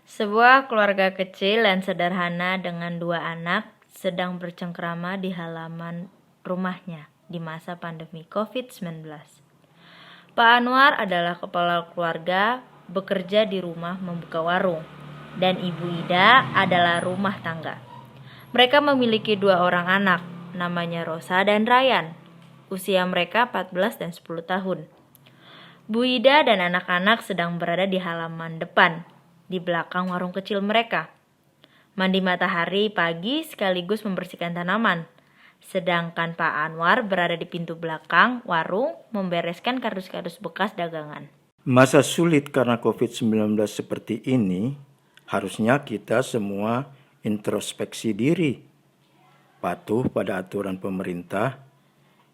Sebuah keluarga kecil dan sederhana dengan 2 anak sedang bercengkrama di halaman rumahnya di masa pandemi COVID-19. Pak Anwar adalah kepala keluarga, bekerja di rumah membuka warung, dan Ibu Ida adalah rumah tangga. Mereka memiliki 2 orang anak, namanya Rosa dan Ryan. Usia mereka 14 dan 10 tahun. Bu Ida dan anak-anak sedang berada di halaman depan, di belakang warung kecil mereka. Mandi matahari pagi sekaligus membersihkan tanaman. Sedangkan Pak Anwar berada di pintu belakang warung membereskan kardus-kardus bekas dagangan. Masa sulit karena COVID-19 seperti ini, harusnya kita semua introspeksi diri, patuh pada aturan pemerintah,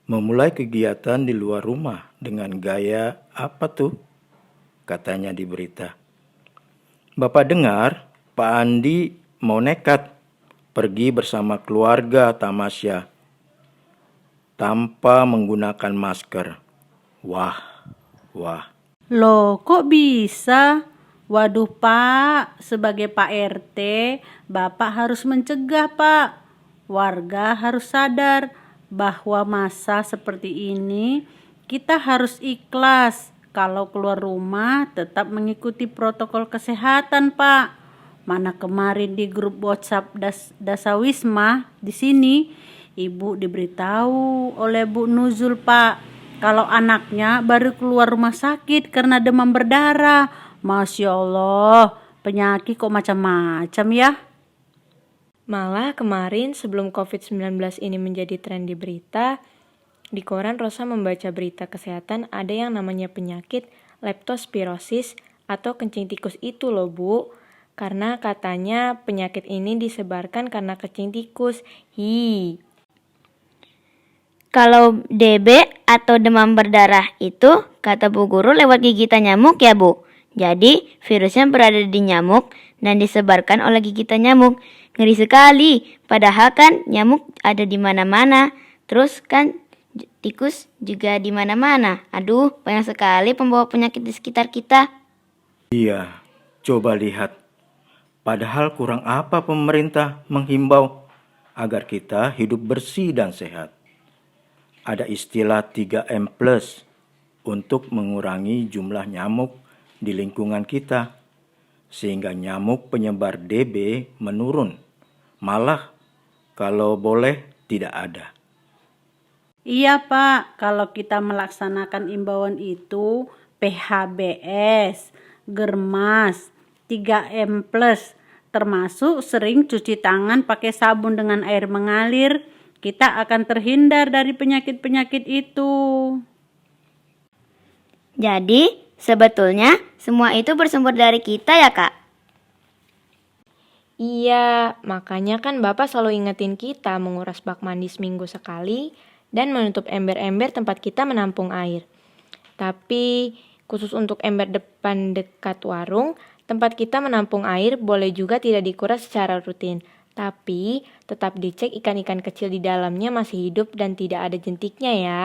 memulai kegiatan di luar rumah dengan gaya apa tuh? Katanya di berita. Bapak dengar Pak Andi mau nekat pergi bersama keluarga tamasya tanpa menggunakan masker. Wah. Loh, kok bisa? Waduh Pak, sebagai Pak RT, Bapak harus mencegah Pak. Warga harus sadar bahwa masa seperti ini kita harus ikhlas. Kalau keluar rumah tetap mengikuti protokol kesehatan Pak. Mana kemarin di grup WhatsApp Dasawisma di sini, Ibu diberitahu oleh Bu Nuzul Pak, kalau anaknya baru keluar rumah sakit karena demam berdarah. Masya Allah, penyakit kok macam-macam ya. Malah kemarin sebelum COVID-19 ini menjadi tren di berita, di koran Rosa membaca berita kesehatan ada yang namanya penyakit leptospirosis atau kencing tikus itu loh Bu. Karena katanya penyakit ini disebarkan karena kencing tikus. Kalau DB atau demam berdarah itu, kata Bu Guru, lewat gigitan nyamuk ya Bu. Jadi virusnya berada di nyamuk dan disebarkan oleh gigitan nyamuk. Ngeri sekali, padahal kan nyamuk ada di mana-mana. Terus kan tikus juga di mana-mana. Aduh, banyak sekali pembawa penyakit di sekitar kita. Iya, coba lihat. Padahal kurang apa pemerintah menghimbau agar kita hidup bersih dan sehat. Ada istilah 3M+, untuk mengurangi jumlah nyamuk di lingkungan kita, sehingga nyamuk penyebar DB menurun. Malah kalau boleh tidak ada. Iya Pak, kalau kita melaksanakan imbauan itu, PHBS, Germas, 3M+, termasuk sering cuci tangan pakai sabun dengan air mengalir, kita akan terhindar dari penyakit-penyakit itu. Jadi sebetulnya semua itu bersumber dari kita ya Kak? Iya, makanya kan Bapak selalu ingetin kita menguras bak mandi seminggu sekali dan menutup ember-ember tempat kita menampung air. Tapi khusus untuk ember depan dekat warung, tempat kita menampung air boleh juga tidak dikuras secara rutin. Tapi tetap dicek ikan-ikan kecil di dalamnya masih hidup dan tidak ada jentiknya ya.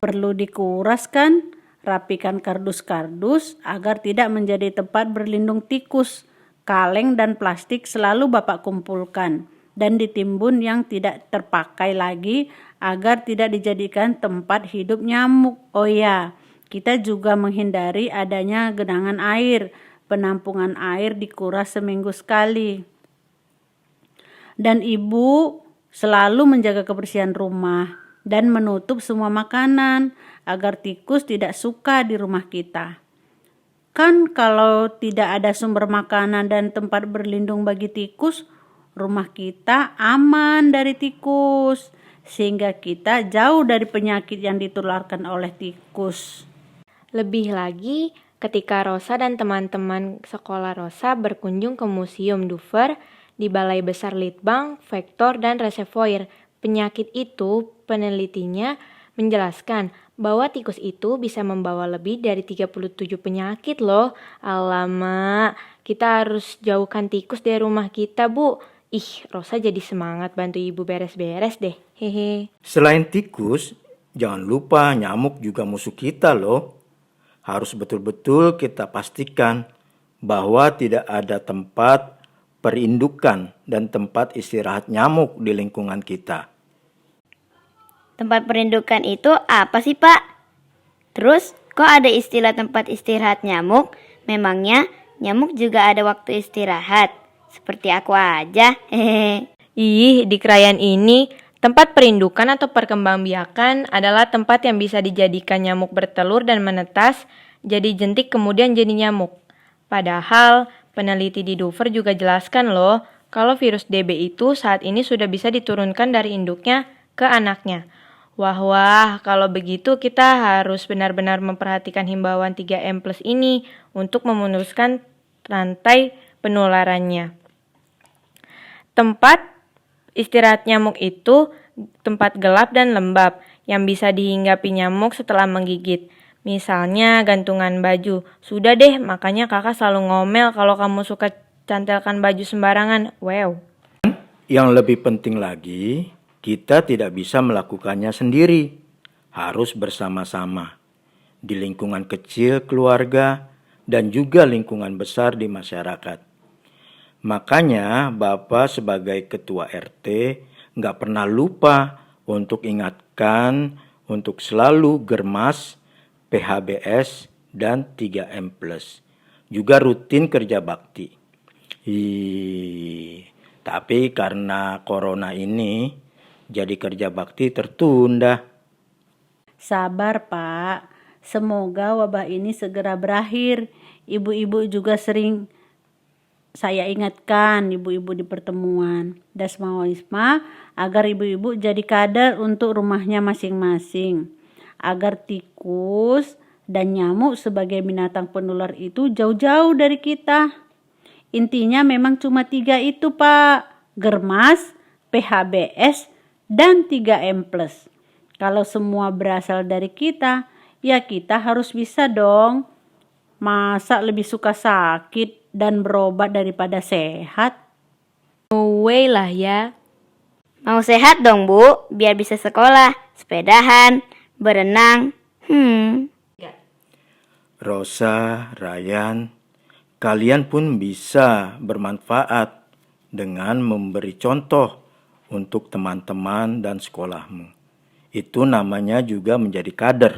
Perlu dikuras kan? Rapikan kardus-kardus agar tidak menjadi tempat berlindung tikus. Kaleng dan plastik selalu Bapak kumpulkan dan ditimbun yang tidak terpakai lagi agar tidak dijadikan tempat hidup nyamuk. Oh ya, kita juga menghindari adanya genangan air. Penampungan air dikuras seminggu sekali. Dan Ibu selalu menjaga kebersihan rumah dan menutup semua makanan agar tikus tidak suka di rumah kita. Kan kalau tidak ada sumber makanan dan tempat berlindung bagi tikus, rumah kita aman dari tikus, sehingga kita jauh dari penyakit yang ditularkan oleh tikus. Lebih lagi, ketika Rosa dan teman-teman sekolah Rosa berkunjung ke Museum Dover di Balai Besar Litbang, Vektor, dan Reservoir penyakit itu, penelitinya menjelaskan bahwa tikus itu bisa membawa lebih dari 37 penyakit loh. Alamak, kita harus jauhkan tikus dari rumah kita, Bu. Rosa jadi semangat bantu Ibu beres-beres deh. Hehe. Selain tikus, jangan lupa nyamuk juga musuh kita loh. Harus betul-betul kita pastikan bahwa tidak ada tempat perindukan dan tempat istirahat nyamuk di lingkungan kita. Tempat perindukan itu apa sih, Pak? Terus, kok ada istilah tempat istirahat nyamuk? Memangnya nyamuk juga ada waktu istirahat? Seperti aku aja. Ih, di krayan ini, tempat perindukan atau perkembangbiakan adalah tempat yang bisa dijadikan nyamuk bertelur dan menetas, jadi jentik kemudian jadi nyamuk. Padahal, peneliti di Dover juga jelaskan loh, kalau virus DB itu saat ini sudah bisa diturunkan dari induknya ke anaknya. Wah, kalau begitu kita harus benar-benar memperhatikan himbauan 3M+ ini untuk memutuskan rantai penularannya. Tempat istirahat nyamuk itu tempat gelap dan lembab yang bisa dihinggapi nyamuk setelah menggigit. Misalnya gantungan baju. Sudah deh, makanya kakak selalu ngomel kalau kamu suka cantelkan baju sembarangan. Wow. Yang lebih penting lagi, kita tidak bisa melakukannya sendiri. Harus bersama-sama. Di lingkungan kecil keluarga dan juga lingkungan besar di masyarakat. Makanya Bapak sebagai ketua RT nggak pernah lupa untuk ingatkan untuk selalu germas, PHBS, dan 3M+. Juga rutin kerja bakti. Tapi karena corona ini, jadi kerja bakti tertunda. Sabar, Pak. Semoga wabah ini segera berakhir. Ibu-ibu juga sering saya ingatkan ibu-ibu di pertemuan Dasmawisma agar ibu-ibu jadi kader untuk rumahnya masing-masing. Agar tikus dan nyamuk sebagai binatang penular itu jauh-jauh dari kita. Intinya memang cuma 3 itu, Pak. Germas, PHBS, dan 3M+. Kalau semua berasal dari kita, ya kita harus bisa dong. Masa lebih suka sakit dan berobat daripada sehat? No way lah ya. Mau sehat dong, Bu, biar bisa sekolah, sepedahan, berenang. Rosa, Ryan, kalian pun bisa bermanfaat dengan memberi contoh untuk teman-teman dan sekolahmu. Itu namanya juga menjadi kader.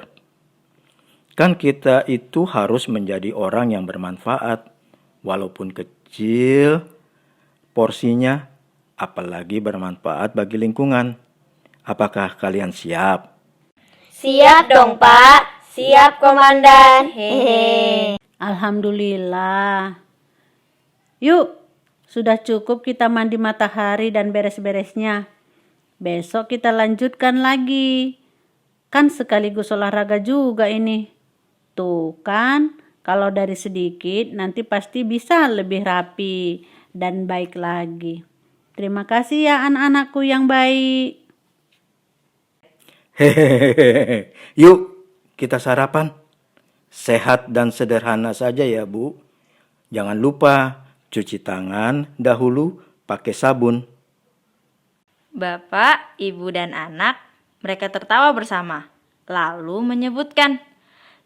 Kan kita itu harus menjadi orang yang bermanfaat, walaupun kecil porsinya, apalagi bermanfaat bagi lingkungan. Apakah kalian siap? Siap dong, Pak. Siap, Komandan. Hehe. Alhamdulillah. Yuk, sudah cukup kita mandi matahari dan beres-beresnya. Besok kita lanjutkan lagi. Kan sekaligus olahraga juga ini. Tuh kan, kalau dari sedikit nanti pasti bisa lebih rapi dan baik lagi. Terima kasih ya anak-anakku yang baik. Hehehe. Yuk, kita sarapan. Sehat dan sederhana saja ya, Bu. Jangan lupa cuci tangan dahulu pakai sabun. Bapak, ibu, dan anak, mereka tertawa bersama. Lalu menyebutkan,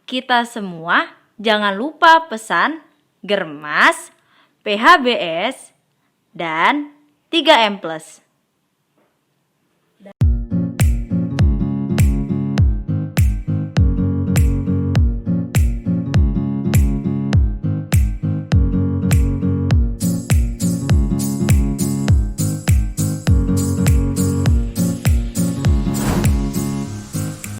kita semua jangan lupa pesan Germas, PHBS, dan 3M+.